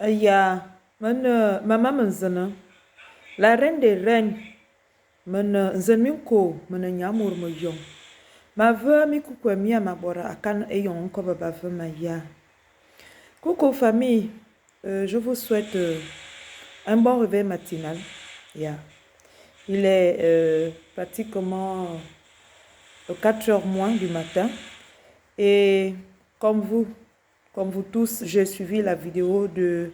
Il y a maman menzana, la reine des reines, men zenminko, men nyamur me yong. Ma veu mi kukwe mi amabora akan eyon ko baba veu ma ya. Coucou famille, je vous souhaite un bon réveil matinal. Yeah. Il est pratiquement 4 heures moins du matin. Et comme vous tous, j'ai suivi la vidéo de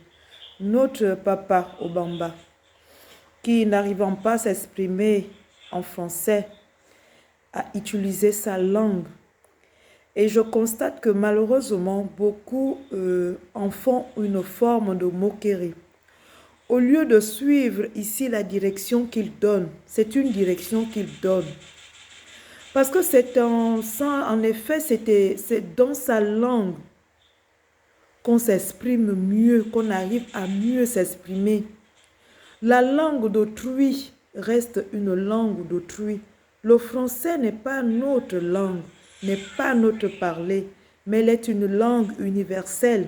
notre papa Obamba qui, n'arrivant pas à s'exprimer en français, a utilisé sa langue. Et je constate que malheureusement, beaucoup en font une forme de moquerie. Au lieu de suivre ici la direction qu'il donne, c'est une direction qu'il donne. Parce que en effet, c'est dans sa langue qu'on s'exprime mieux, qu'on arrive à mieux s'exprimer. La langue d'autrui reste une langue d'autrui. Le français n'est pas notre langue, n'est pas notre parler, mais elle est une langue universelle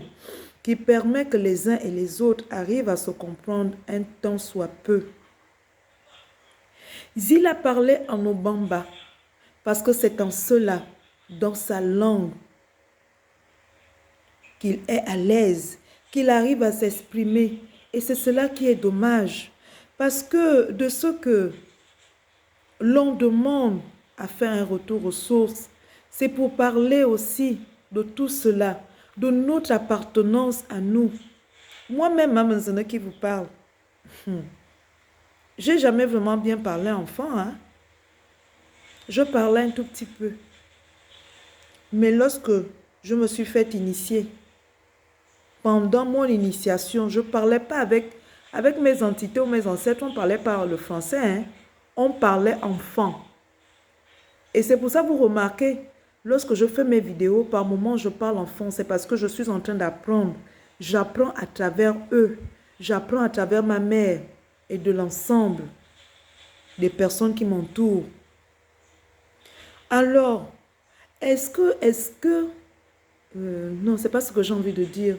qui permet que les uns et les autres arrivent à se comprendre un tant soit peu. Il a parlé en Obamba parce que c'est en cela, dans sa langue, qu'il est à l'aise, qu'il arrive à s'exprimer. Et c'est cela qui est dommage. Parce que de ce que l'on demande à faire un retour aux sources, c'est pour parler aussi de tout cela, de notre appartenance à nous. Moi-même, Maman qui vous parle, j'ai jamais vraiment bien parlé enfant. Hein? Je parlais un tout petit peu. Mais lorsque je me suis fait initier, pendant mon initiation, je ne parlais pas avec mes entités ou mes ancêtres, on parlait par le français, hein? On parlait enfant. Et c'est pour ça que vous remarquez, lorsque je fais mes vidéos, par moments je parle enfant, c'est parce que je suis en train d'apprendre. J'apprends à travers eux, j'apprends à travers ma mère et de l'ensemble des personnes qui m'entourent. Alors, non, c'est pas ce que j'ai envie de dire.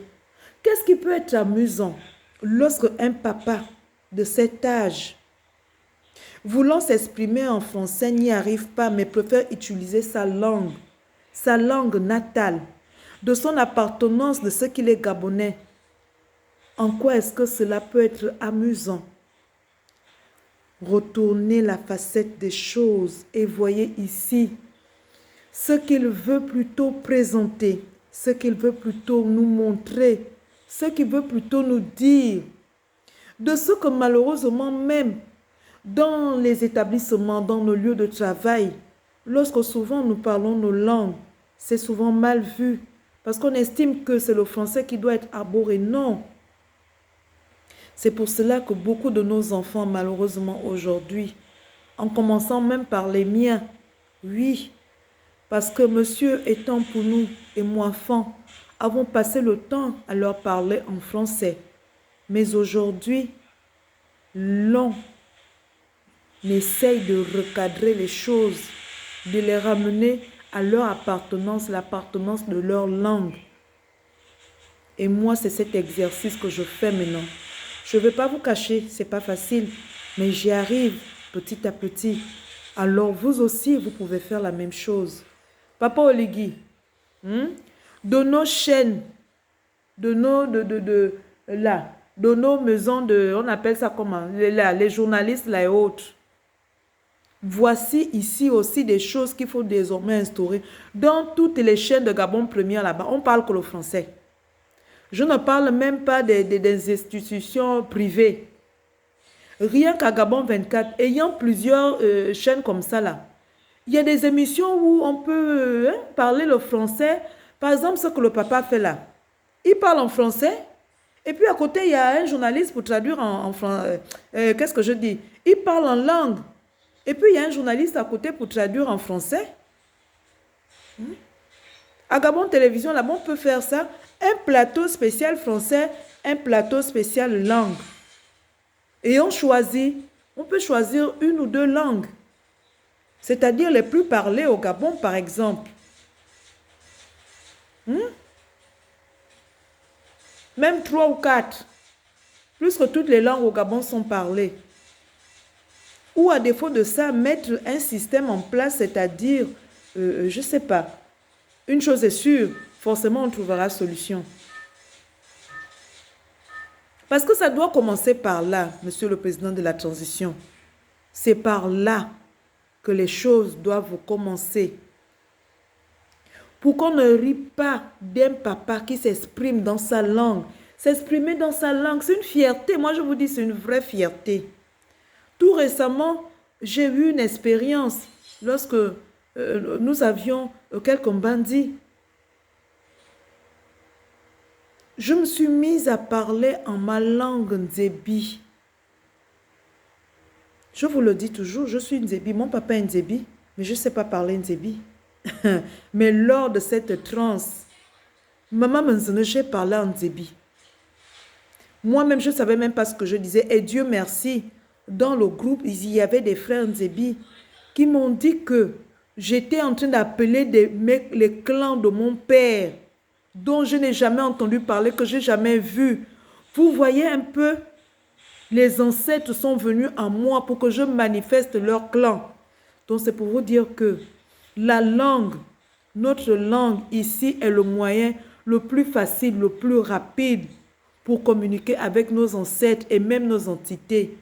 Qu'est-ce qui peut être amusant lorsque un papa de cet âge, voulant s'exprimer en français, n'y arrive pas, mais préfère utiliser sa langue natale, de son appartenance, de ce qu'il est gabonais? En quoi est-ce que cela peut être amusant? Retournez la facette des choses et voyez ici ce qu'il veut plutôt présenter, ce qu'il veut plutôt nous montrer, ce qu'il veut plutôt nous dire, de ce que malheureusement même dans les établissements, dans nos lieux de travail, lorsque souvent nous parlons nos langues, c'est souvent mal vu parce qu'on estime que c'est le français qui doit être abhorré. Non. C'est pour cela que beaucoup de nos enfants, malheureusement aujourd'hui, en commençant même par les miens, oui, parce que monsieur étant pour nous et moi enfant, avons passé le temps à leur parler en français. Mais aujourd'hui, l'on essaye de recadrer les choses, de les ramener à leur appartenance, l'appartenance de leur langue. Et moi, c'est cet exercice que je fais maintenant. Je ne vais pas vous cacher, ce n'est pas facile, mais j'y arrive petit à petit. Alors vous aussi, vous pouvez faire la même chose. Papa Oligui, de nos chaînes, de nos maisons de, on appelle ça comment, les journalistes là et autres. Voici ici aussi des choses qu'il faut désormais instaurer. Dans toutes les chaînes de Gabon Première là-bas, on parle que le français. Je ne parle même pas des institutions privées. Rien qu'à Gabon 24, ayant plusieurs chaînes comme ça là, il y a des émissions où on peut parler le français. Par exemple, ce que le papa fait là. Il parle en français. Et puis à côté, il y a un journaliste pour traduire en français. Qu'est-ce que je dis? Il parle en langue. Et puis il y a un journaliste à côté pour traduire en français. À Gabon Télévision, là-bas, on peut faire ça. Un plateau spécial français, un plateau spécial langue. Et on peut choisir une ou deux langues. C'est-à-dire les plus parlées au Gabon, par exemple. Même 3 ou 4. puisque toutes les langues au Gabon sont parlées. Ou à défaut de ça, mettre un système en place, c'est-à-dire, je ne sais pas, une chose est sûre, forcément on trouvera solution. Parce que ça doit commencer par là, Monsieur le Président de la Transition. C'est par là que les choses doivent commencer. Pour qu'on ne rie pas d'un papa qui s'exprime dans sa langue. S'exprimer dans sa langue, c'est une fierté. Moi, je vous dis, c'est une vraie fierté. Tout récemment, j'ai eu une expérience lorsque nous avions quelques bandits. Je me suis mise à parler en ma langue Ndébi. Je vous le dis toujours, je suis Ndébi. Mon papa est Ndébi, mais je ne sais pas parler Ndébi. Mais lors de cette transe, maman me j'ai parlé en Ndébi. Moi-même, je ne savais même pas ce que je disais. Et Dieu merci, dans le groupe, il y avait des frères Ndébi qui m'ont dit que j'étais en train d'appeler les clans de mon père, dont je n'ai jamais entendu parler, que je n'ai jamais vu. Vous voyez un peu, les ancêtres sont venus à moi pour que je manifeste leur clan. Donc c'est pour vous dire que la langue, notre langue ici est le moyen le plus facile, le plus rapide pour communiquer avec nos ancêtres et même nos entités.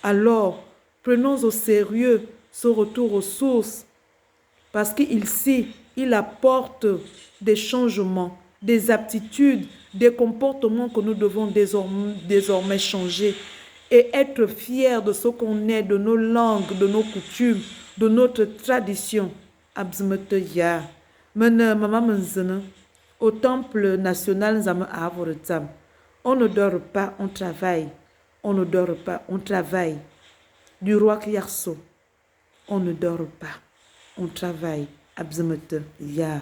Alors, prenons au sérieux ce retour aux sources parce qu'ici, il apporte des changements, des aptitudes, des comportements que nous devons désormais changer et être fiers de ce qu'on est, de nos langues, de nos coutumes, de notre tradition. Abzmeteya. Au temple national, on ne dort pas, on travaille. On ne dort pas, on travaille. Du roi Kyarso, on ne dort pas, on travaille. Abzmeteya.